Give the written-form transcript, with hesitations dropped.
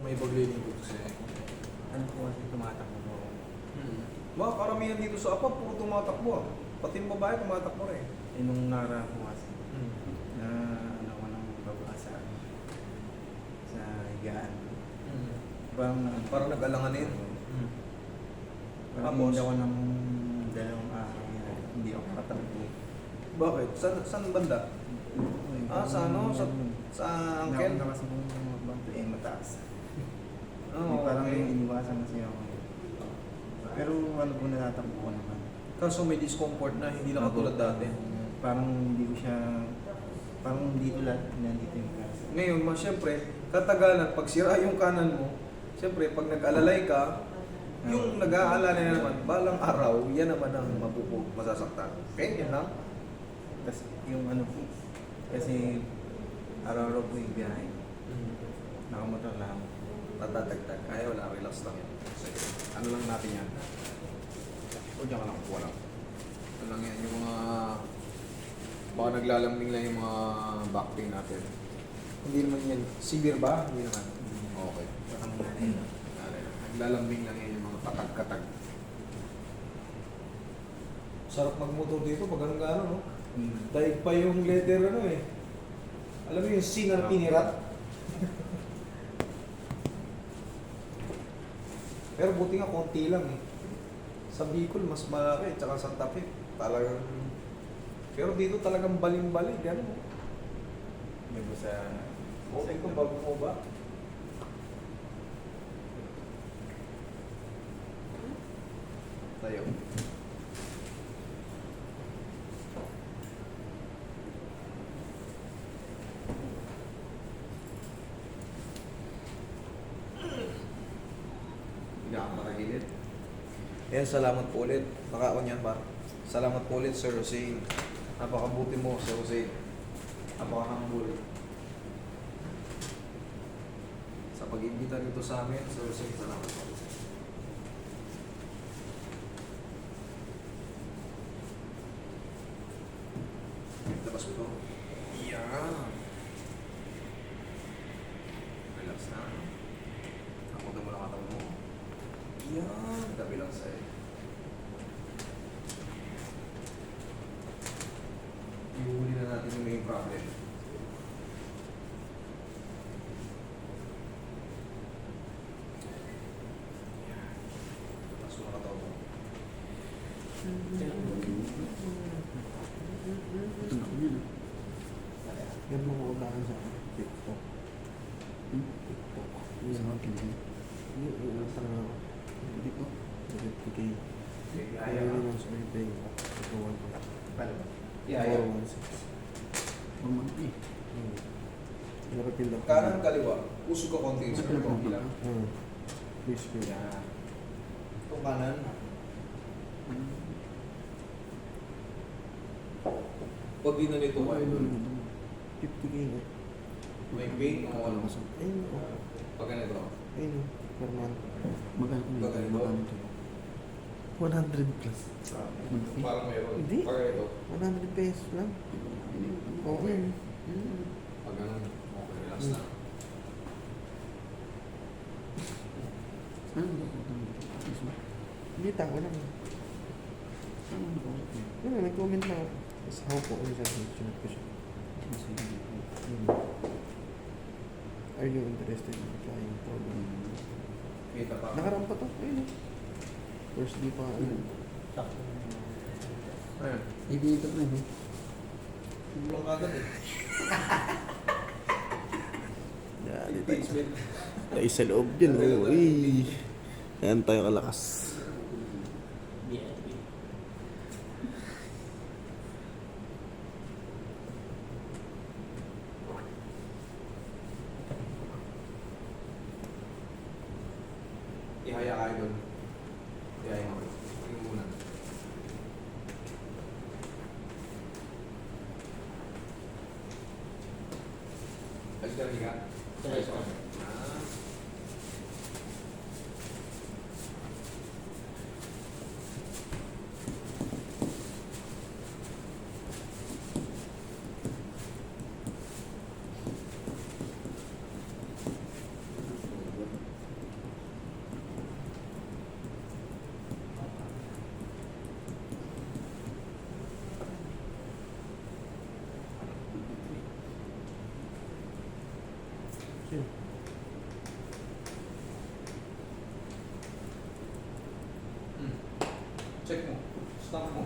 May paglilingkod kasi. Ano po kasi tumatakbo po ako. Mga karamihan dito sa apa, puro tumatakbo ah. Pati yung babae tumatakbo rin. Eh nung nakaraan po kasi, na ano ko nang baba sa higaan. Parang, Parang nag-alanganin. parang Tapos? hindi ako ng dalawang araw na hindi ako makatakbo. Bakit? Saan banda? Sa ano? Sa angkel? Nakakita kasi kung magbanto eh mataas. Oo, Parang okay. iniwasan kasi ako. Pero ano po natatakbo ko naman. Kaso may discomfort na, hindi na katulad dati. Parang hindi ko siya, parang hindi ulat, nandito yung kasi. Ngayon, siyempre, katagalan, pag sira yung kanan mo, siyempre, pag nag-alalay ka, yung nag-aalala na naman, balang araw, yan naman ang masasaktan. Okay, yan lang. Tapos yung ano po, kasi araw-araw po yung biyahe. Nakamotor lang. Tatatagtag. Ay, wala, relax lang yan. Sige. Ano lang natin yan? O diyan ka lang, kuha lang. Ano lang yan, yung mga... Baka naglalambing lang yung mga back pain natin. Hindi naman yan. Severe ba? Hindi naman. Okay. Parang nanay lang. Naglalambing lang yan yung mga katag-katag. Sarap magmotor dito pag anong gano'n, no? Daig pa yung letter ano eh. Alam mo yung C na tinirat? Pero buti nga konti lang eh. Sa Bicol mas malaki, tsaka Santa Fe. Talagang... Pero dito talagang baling-baling, gano'n. May po sa... Okay kung bago mo ba? Tayo. Higa ka para gilid. Yan, salamat po ulit. Nakaon yan ba? Salamat po ulit, Sir Jose. Napakabuti mo, Sir Jose. Napakahambul. Sa pag-imbita dito sa amin, Sir Jose, salamat po. Labas mo ito. Yeah. Relax na. Ako mo lang katawan mo. Yan. Tabi lang sa'yo. Iuhuli na natin yung main problem. Tapos mo lang katawan mo. Yan mga ubahan sa TikTok. TikTok. Yan ang kindi. Yung isang dito. Dito kay Ayaw. ayaw naman sa birthday. Ito one ko. Paano ba? Ayaw. 416. Pamati. Pinapapilap. Kanan kaliwa. Usog ka konti. Sa konti lang. Please, please. Yan. Itong kanan. Pag di na nito, Ay, doon. 50K na. may pain o ano? Ayun. Pag ganito. Ayun. Per month. Magkano Magkano ito? magkano ito? 100 plus. Parang mayroon. Hindi. Pag ganito. 100 pesos lang. Okay. Pag ganun, okay, relax na. Ano ba ito? Hindi, tako lang. Ano ba ito? Ano, nag-comment lang ako. Tapos ako po ulit sa sinunod ko siya. Are you interested in applying for Kita pa. Nakarampa to? Ayun. First day pa. Ayun. Ayun. Ibigay na eh. Kulang agad eh. Yan, Impeachment. tayo sa loob dyan. Uy. Yan tayo kalakas. Ihaya kayo doon. Ihaya mo. Yung muna. Alis ka, higa. Alis ka. Ah. yun. Check mo. Stop mo.